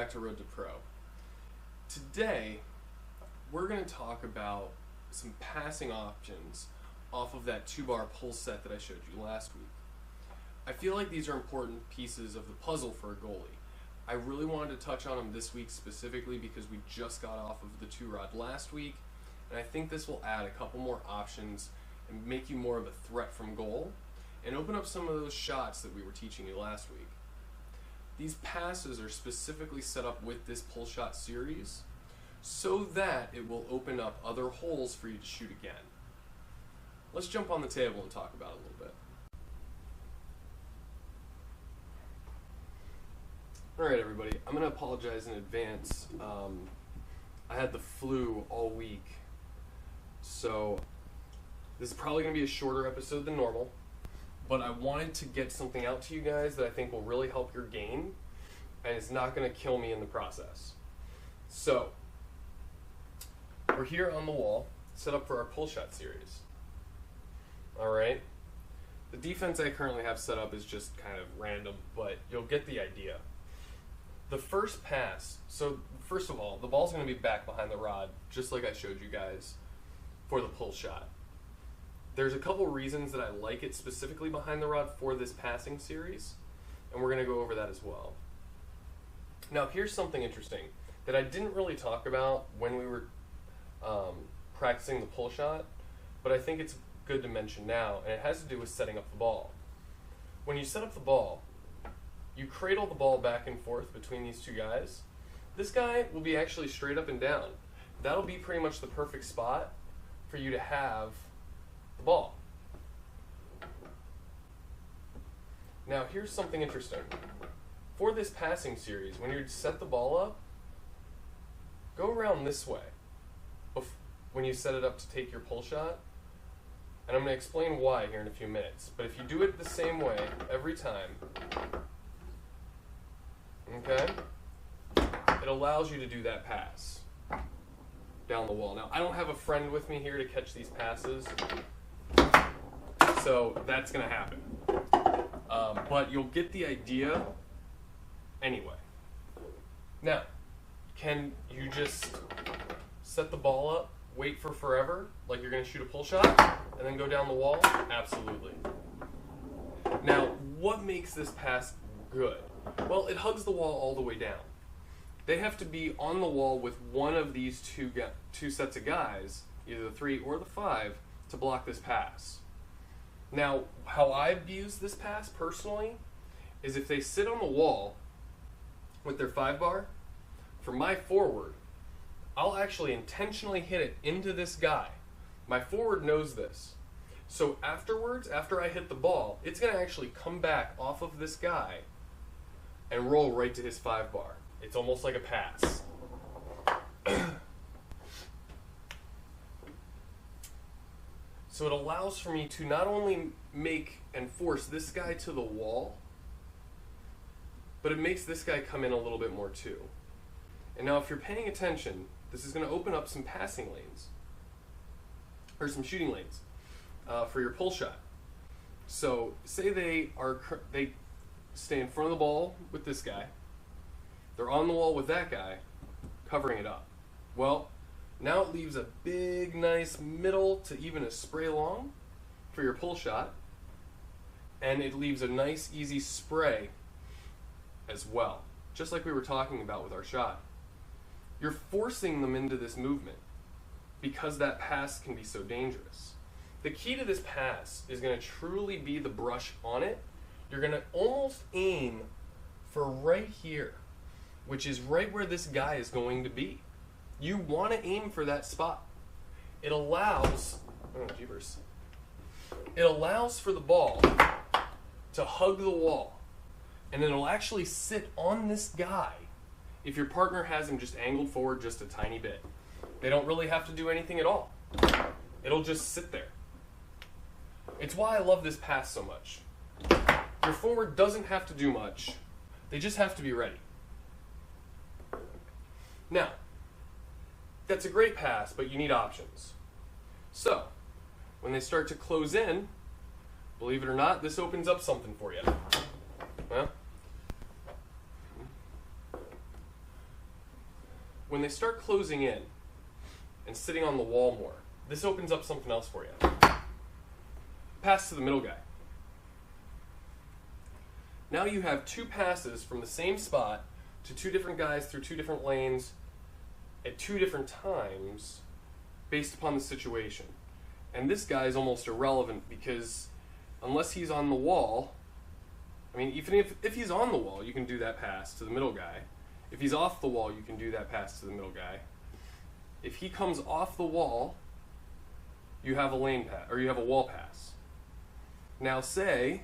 back to Road to Pro. Today, we're going to talk about some passing options off of that 2-bar pull set that I showed you last week. I feel like these are important pieces of the puzzle for a goalie. I really wanted to touch on them this week specifically because we just got off of the 2-rod last week, and I think this will add a couple more options and make you more of a threat from goal and open up some of those shots that we were teaching you last week. These passes are specifically set up with this pull shot series so that it will open up other holes for you to shoot again. Let's jump on the table and talk about it a little bit. Alright everybody, I'm going to apologize in advance. I had the flu all week, so this is probably going to be a shorter episode than normal, but I wanted to get something out to you guys that I think will really help your game, and it's not going to kill me in the process. So, we're here on the wall, set up for our pull shot series. Alright, the defense I currently have set up is just kind of random, but you'll get the idea. The first pass, so first of all, the ball's going to be back behind the rod, just like I showed you guys for the pull shot. There's a couple reasons that I like it specifically behind the rod for this passing series, and we're going to go over that as well. Now, here's something interesting that I didn't really talk about when we were practicing the pull shot, but I think it's good to mention now, and it has to do with setting up the ball. When you set up the ball, you cradle the ball back and forth between these two guys. This guy will be actually straight up and down. That'll be pretty much the perfect spot for you to have the ball. Now here's something interesting. For this passing series, when you set the ball up, go around this way when you set it up to take your pull shot. And I'm going to explain why here in a few minutes. But if you do it the same way every time, okay, it allows you to do that pass down the wall. Now, I don't have a friend with me here to catch these passes, so that's going to happen. But you'll get the idea anyway. Now, can you just set the ball up, wait for forever, like you're going to shoot a pull shot, and then go down the wall? Absolutely. Now, what makes this pass good? Well, it hugs the wall all the way down. They have to be on the wall with one of these two sets of guys, either the 3 or the 5, to block this pass. Now, how I've used this pass personally is if they sit on the wall with their 5-bar, for my forward, I'll actually intentionally hit it into this guy. My forward knows this. So afterwards, after I hit the ball, it's going to actually come back off of this guy and roll right to his 5-bar. It's almost like a pass. So it allows for me to not only make and force this guy to the wall, but it makes this guy come in a little bit more too. And now if you're paying attention, this is going to open up some passing lanes, or some shooting lanes for your pull shot. So say they stay in front of the ball with this guy, they're on the wall with that guy, covering it up. Well, now it leaves a big, nice middle to even a spray long for your pull shot, and it leaves a nice, easy spray as well, just like we were talking about with our shot. You're forcing them into this movement because that pass can be so dangerous. The key to this pass is going to truly be the brush on it. You're going to almost aim for right here, which is right where this guy is going to be. You want to aim for that spot. It allows, it allows for the ball to hug the wall, and it'll actually sit on this guy if your partner has him just angled forward just a tiny bit. They don't really have to do anything at all. It'll just sit there. It's why I love this pass so much. Your forward doesn't have to do much. They just have to be ready. Now, that's a great pass, but you need options. So, when they start to close in, believe it or not, this opens up something for you. Well, when they start closing in and sitting on the wall more, this opens up something else for you. Pass to the middle guy. Now you have two passes from the same spot to two different guys through two different lanes at two different times based upon the situation. And this guy is almost irrelevant because unless he's on the wall, I mean, even if he's on the wall, you can do that pass to the middle guy. If he's off the wall, you can do that pass to the middle guy. If he comes off the wall, you have a lane pass, or you have a wall pass. Now say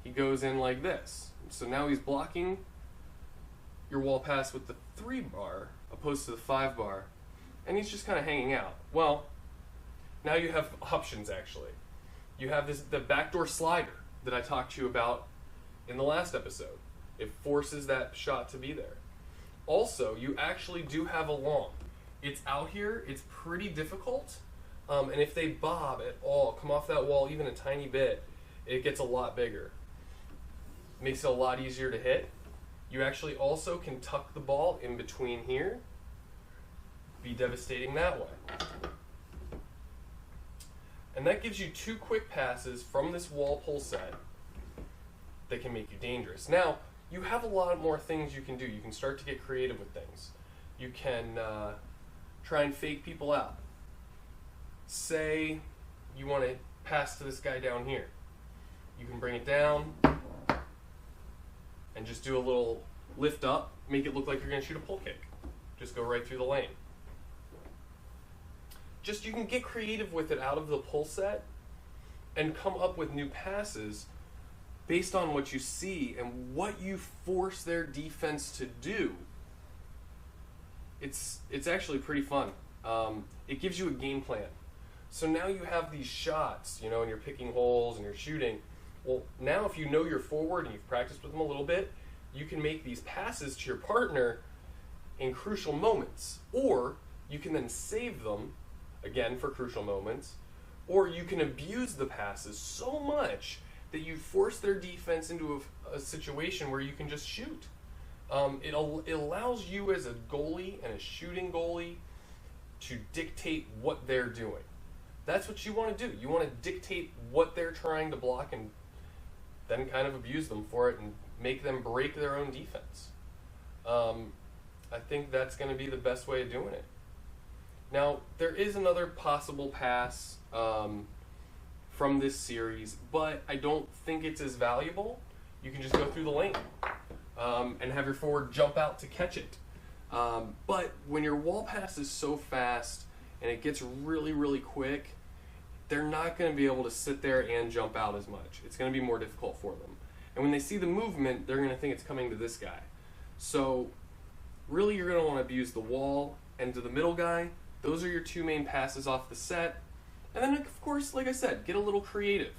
he goes in like this. So now he's blocking your wall pass with the 3 bar opposed to the 5 bar, and he's just kind of hanging out. Well, now you have options actually. You have the backdoor slider that I talked to you about in the last episode. It forces that shot to be there. Also, you actually do have a long. It's out here, it's pretty difficult, and if they bob at all, come off that wall even a tiny bit, it gets a lot bigger. Makes it a lot easier to hit. You actually also can tuck the ball in between here, be devastating that way. And that gives you 2 quick passes from this wall pull set that can make you dangerous. Now, you have a lot more things you can do. You can start to get creative with things. You can try and fake people out. Say you want to pass to this guy down here. You can bring it down and just do a little lift up, make it look like you're going to shoot a pull kick. Just go right through the lane. Just you can get creative with it out of the pull set and come up with new passes based on what you see and what you force their defense to do. It's actually pretty fun. It gives you a game plan. So now you have these shots, and you're picking holes and you're shooting. Well, now if you know your forward and you've practiced with them a little bit, you can make these passes to your partner in crucial moments. Or you can then save them, again, for crucial moments. Or you can abuse the passes so much that you force their defense into a situation where you can just shoot. It allows you as a goalie and a shooting goalie to dictate what they're doing. That's what you want to do. You want to dictate what they're trying to block and then kind of abuse them for it and make them break their own defense. I think that's going to be the best way of doing it. Now, there is another possible pass from this series, but I don't think it's as valuable. You can just go through the lane and have your forward jump out to catch it. But when your wall pass is so fast and it gets really, really quick, they're not going to be able to sit there and jump out as much. It's going to be more difficult for them. And when they see the movement, they're going to think it's coming to this guy. So really you're going to want to abuse the wall and to the middle guy. Those are your 2 main passes off the set. And then, of course, like I said, get a little creative.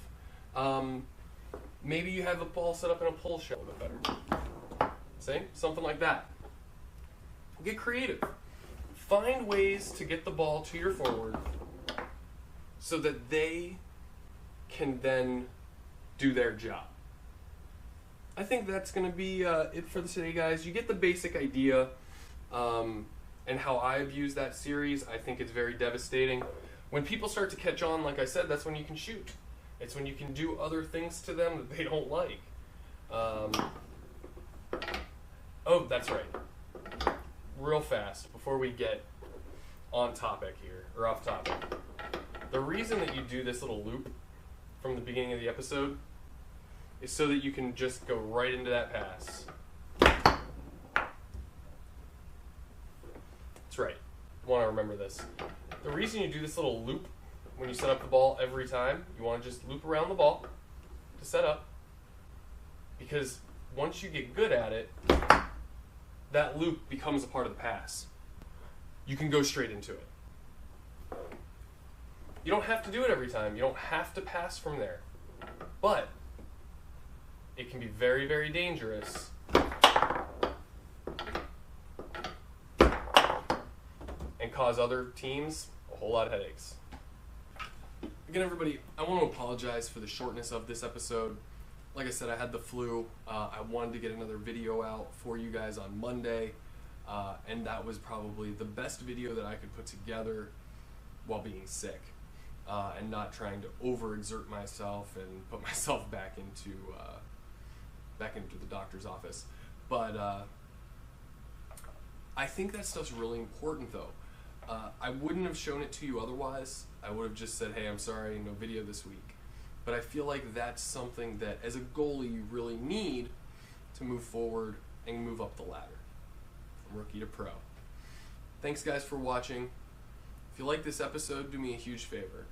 Maybe you have the ball set up in a pull shot a little bit better. See? Something like that. Get creative. Find ways to get the ball to your forward so that they can then do their job. I think that's going to be it for today, guys. You get the basic idea and how I've used that series. I think it's very devastating. When people start to catch on, like I said, that's when you can shoot. It's when you can do other things to them that they don't like. Oh, that's right. Real fast, before we get on topic here, or off topic. The reason that you do this little loop from the beginning of the episode is so that you can just go right into that pass. That's right. You want to remember this. The reason you do this little loop when you set up the ball every time, you want to just loop around the ball to set up, because once you get good at it, that loop becomes a part of the pass. You can go straight into it. You don't have to do it every time. You don't have to pass from there. But it can be very, very dangerous. And cause other teams a whole lot of headaches. Again, everybody, I want to apologize for the shortness of this episode. Like I said, I had the flu. I wanted to get another video out for you guys on Monday. and that was probably the best video that I could put together while being sick, and not trying to overexert myself and put myself back into the doctor's office. But I think that stuff's really important, though. I wouldn't have shown it to you otherwise. I would have just said, hey, I'm sorry, no video this week. But I feel like that's something that, as a goalie, you really need to move forward and move up the ladder from rookie to pro. Thanks, guys, for watching. If you like this episode, do me a huge favor.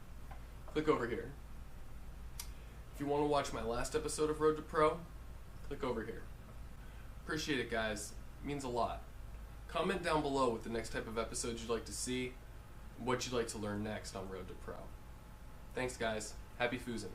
Click over here. If you want to watch my last episode of Road to Pro, click over here. Appreciate it, guys. It means a lot. Comment down below what the next type of episodes you'd like to see, what you'd like to learn next on Road to Pro. Thanks, guys. Happy foosing.